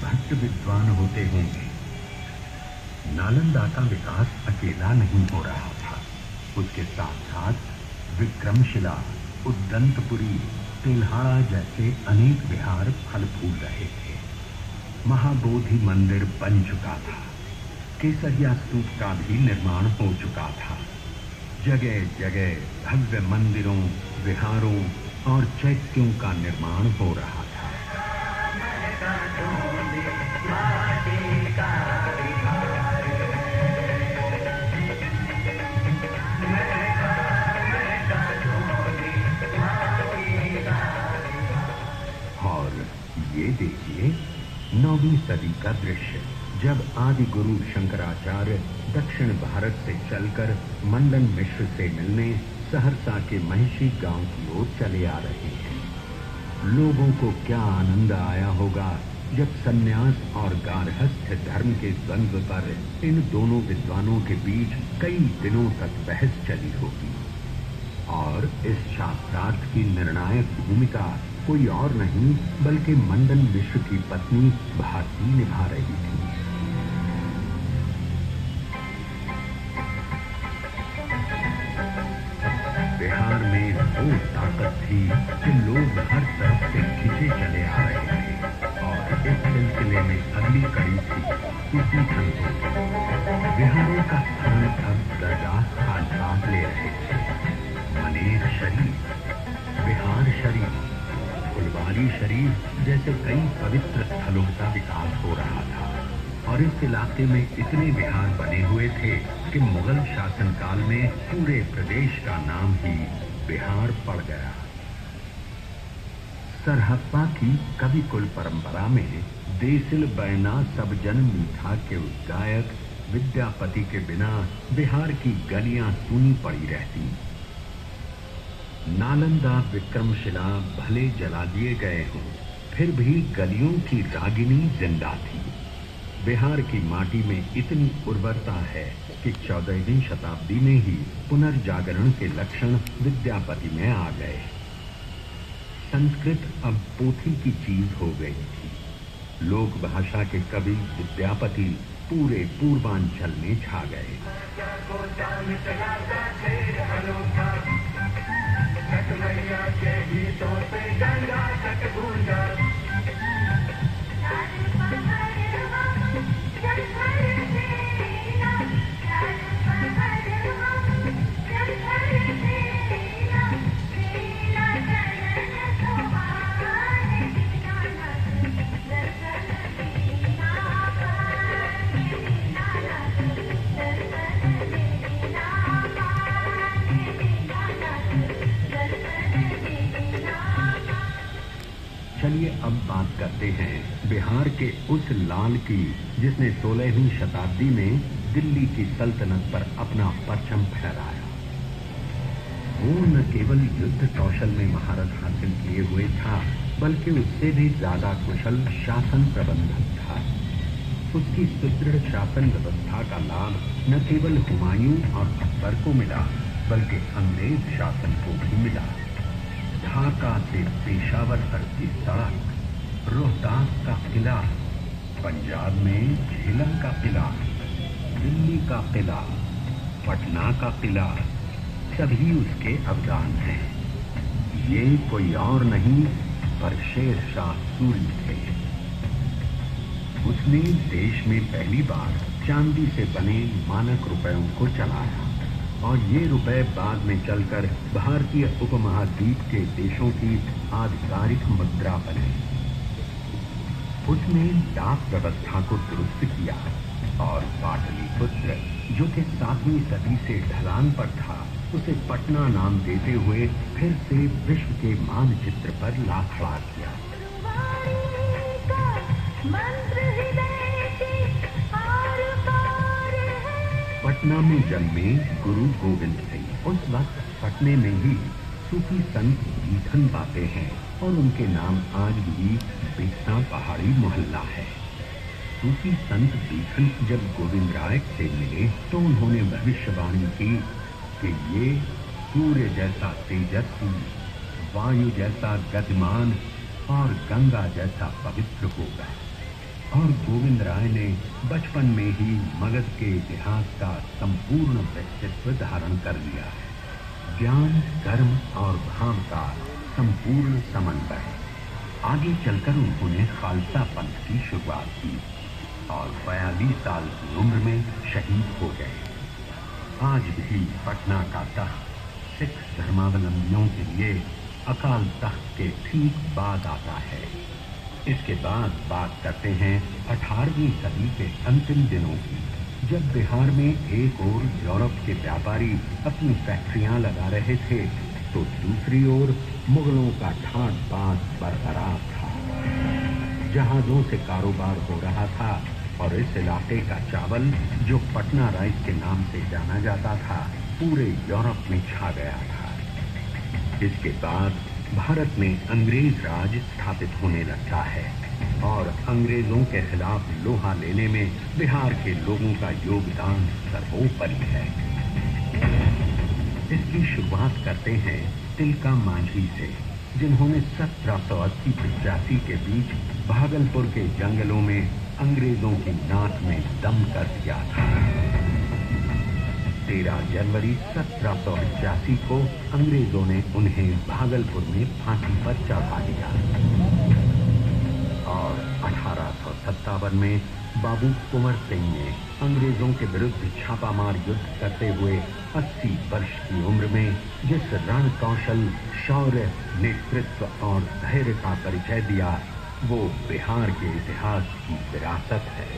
भट्ट विद्वान होते होंगे। नालंदा का विकास अकेला नहीं हो रहा था, उसके साथ साथ विक्रमशिला, उद्दंतपुरी, तेल्हाड़ा जैसे अनेक विहार फल फूल रहे थे। महाबोधि मंदिर बन चुका था, केसरिया स्तूप का भी निर्माण हो चुका था। जगह जगह भव्य मंदिरों, विहारों और चैत्यों का निर्माण हो रहा था। और ये देखिए 9वीं सदी का दृश्य, जब आदि गुरु शंकराचार्य दक्षिण भारत से चलकर मंडन मिश्र से मिलने सहरसा के महिषी गांव की ओर चले आ रहे हैं। लोगों को क्या आनंद आया होगा जब सन्यास और गार्हस्थ्य धर्म के द्वंद्व पर इन दोनों विद्वानों के बीच कई दिनों तक बहस चली होगी। और इस शास्त्रार्थ की निर्णायक भूमिका कोई और नहीं बल्कि मंडन मिश्र की पत्नी भारती निभा रही थी। बिहार में वो ताकत थी कि लोग हर तरफ से खींचे चले आ रहे थे और इस सिलसिले में अगली कड़ी थी सूफी संतों। बिहारों का स्थान अब दरगाह खानकाह ले रहे थे। मनेर शरीफ, बिहार शरीफ, फुलवारी शरीफ जैसे कई पवित्र स्थलों का विकास हो रहा था और इस इलाके में इतने विहार बने हुए थे कि मुगल शासनकाल में पूरे प्रदेश का नाम ही बिहार पड़ गया। सरहप्पा की कवि कुल परंपरा में देसिल बैना सब जन मीठा के गायक विद्यापति के बिना बिहार की गलियां सूनी पड़ी रहती। नालंदा, विक्रमशिला भले जला दिए गए हों, फिर भी गलियों की रागिनी जिंदा थी। बिहार की माटी में इतनी उर्वरता है कि 14वीं शताब्दी में ही पुनर्जागरण के लक्षण विद्यापति में आ गए। संस्कृत अब पोथी की चीज हो गई थी। लोक भाषा के कवि विद्यापति पूरे पूर्वांचल में छा गए। चलिए अब बात करते हैं बिहार के उस लाल की जिसने 16वीं शताब्दी में दिल्ली की सल्तनत पर अपना परचम फहराया। वो न केवल युद्ध कौशल में महारत हासिल किए हुए था, बल्कि उससे भी ज्यादा कुशल शासन प्रबंधक था। उसकी सुदृढ़ शासन व्यवस्था का लाभ न केवल हुमायूं और अकबर को मिला, बल्कि अंग्रेज शासन को भी मिला। ढाका से पेशावर तक की सड़क, रोहतास का किला, पंजाब में झेलम का किला, दिल्ली का किला, पटना का किला, सभी उसके अवदान हैं। ये कोई और नहीं पर शेर शाह सूरी थे। उसने देश में पहली बार चांदी से बने मानक रुपयों को चलाया और ये रुपए बाद में चलकर भारतीय उपमहाद्वीप के देशों की आधिकारिक मुद्रा बने। उसने डाक व्यवस्था को दुरुस्त किया और पाटलिपुत्र, जो कि 7वीं सदी से ढलान पर था, उसे पटना नाम देते हुए फिर से विश्व के मानचित्र पर ला खड़ा किया। पटना में जन्मे गुरु गोविंद सिंह उस वक्त पटने में ही सूफी संत भीखन पाते हैं और उनके नाम आज भी बिस्सा पहाड़ी मोहल्ला है। सूफी संत भीखन जब गोविंद राय से मिले तो उन्होंने भविष्यवाणी की कि ये सूर्य जैसा तेजस्वी, वायु जैसा गतिमान और गंगा जैसा पवित्र होगा और गोविंद राय ने बचपन में ही मगध के इतिहास का संपूर्ण व्यक्तित्व धारण कर लिया है। ज्ञान, कर्म और भाव का संपूर्ण समन्वय। आगे चलकर उन्होंने खालसा पंथ की शुरुआत की और 42 साल की उम्र में शहीद हो गए। आज भी पटना का तख्त सिख धर्मावलंबियों के लिए अकाल तख्त के ठीक बाद आता है। इसके बाद बात करते हैं 18वीं सदी के अंतिम दिनों की, जब बिहार में एक ओर यूरोप के व्यापारी अपनी फैक्ट्रियां लगा रहे थे तो दूसरी ओर मुगलों का ठाट बाट बरकरार था। जहाजों से कारोबार हो रहा था और इस इलाके का चावल, जो पटना राइस के नाम से जाना जाता था, पूरे यूरोप में छा गया था। इसके बाद भारत में अंग्रेज राज स्थापित होने लगता है और अंग्रेजों के खिलाफ लोहा लेने में बिहार के लोगों का योगदान सर्वोपरि है। इसकी शुरुआत करते हैं तिलका मांझी से, जिन्होंने 1780-85 के बीच भागलपुर के जंगलों में अंग्रेजों की नाक में दम कर दिया था। 13 जनवरी 1785 को अंग्रेजों ने उन्हें भागलपुर में फांसी पर चढ़ा दिया और 1857 में बाबू कुंवर सिंह ने अंग्रेजों के विरुद्ध छापामार युद्ध करते हुए 80 वर्ष की उम्र में जिस रण कौशल, शौर्य, नेतृत्व और धैर्य का परिचय दिया, वो बिहार के इतिहास की विरासत है।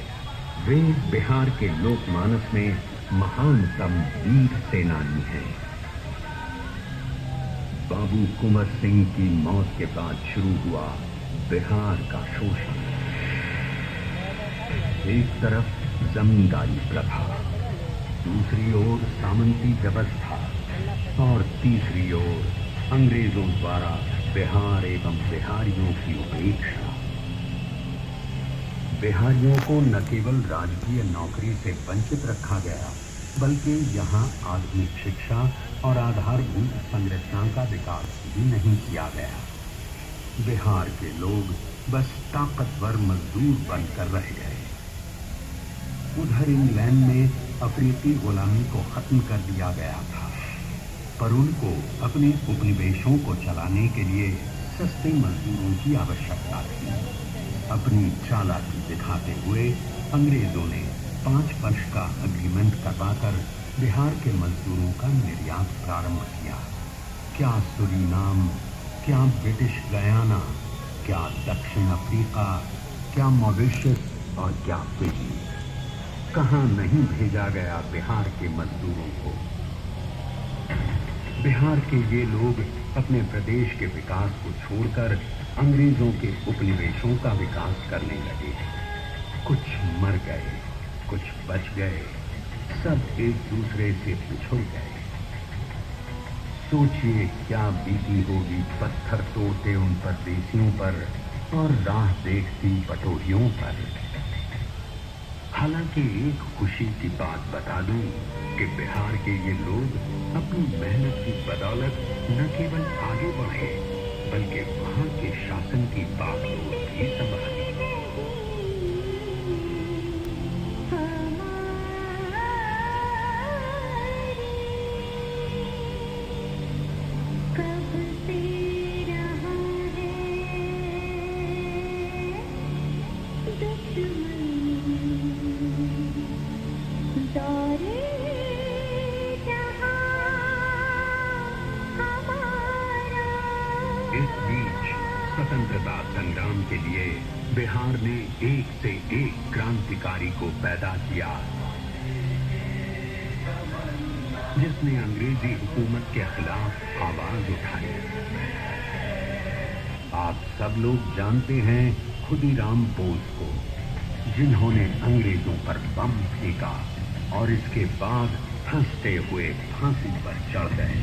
वे बिहार के लोकमानस में महानतम वीर सेनानी हैं। बाबू कुंवर सिंह की मौत के बाद शुरू हुआ बिहार का शोषण। एक तरफ जमींदारी प्रथा, दूसरी ओर सामंती व्यवस्था और तीसरी ओर अंग्रेजों द्वारा बिहार एवं बिहारियों की उपेक्षा। बिहारियों को न केवल राजकीय नौकरी से वंचित रखा गया, बल्कि यहाँ आधुनिक शिक्षा और आधारभूत संरचना का विकास भी नहीं किया गया। बिहार के लोग बस ताकतवर मजदूर बनकर रह गए। उधर इंग्लैंड में अफ्रीकी गुलामी को खत्म कर दिया गया था, पर उनको अपने उपनिवेशों को चलाने के लिए सस्ते मजदूरों की आवश्यकता थी। अपनी चालाकी दिखाते हुए अंग्रेजों ने 5 वर्ष का अग्रीमेंट करवाकर बिहार के मजदूरों का निर्यात प्रारंभ किया। क्या सूरीनाम, क्या ब्रिटिश गयाना, क्या दक्षिण अफ्रीका, क्या मॉरिशस और क्या फिजी, कहां नहीं भेजा गया बिहार के मजदूरों को। बिहार के ये लोग अपने प्रदेश के विकास को छोड़कर अंग्रेजों के उपनिवेशों का विकास करने लगे। कुछ मर गए, कुछ बच गए, सब एक दूसरे से पिछड़ गए। सोचिए क्या बीती होगी पत्थर तोड़ते उन परदेसियों पर और राह देखती पटोहियों पर। हालांकि एक खुशी की बात बता दूं कि बिहार के ये लोग अपनी मेहनत की बदौलत न केवल आगे बढ़े, बल्कि वहां के शासन की बागडोर भी संभाली। स्वतंत्रता संग्राम के लिए बिहार ने एक से एक क्रांतिकारी को पैदा किया, जिसने अंग्रेजी हुकूमत के खिलाफ आवाज उठाई। आप सब लोग जानते हैं खुदीराम बोस को, जिन्होंने अंग्रेजों पर बम फेंका और इसके बाद हंसते हुए फांसी पर चढ़ गए।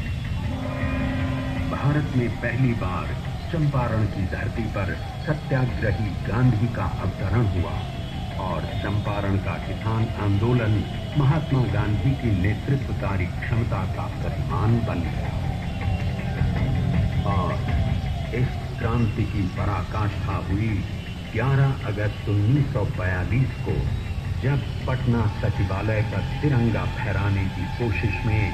भारत में पहली बार चंपारण की धरती पर सत्याग्रही गांधी का अवतरण हुआ और चंपारण का किसान आंदोलन महात्मा गांधी की नेतृत्वकारी क्षमता का प्रतिमान बन गया और इस क्रांति की पराकाष्ठा हुई 11 अगस्त 1942 को जब पटना सचिवालय का तिरंगा फहराने की कोशिश में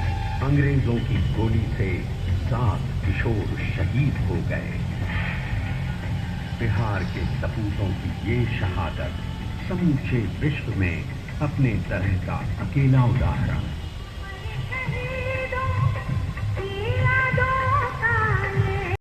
अंग्रेजों की गोली से 7 किशोर शहीद हो गए। बिहार के सपूतों की ये शहादत समूचे विश्व में अपने तरह का अकेला उदाहरण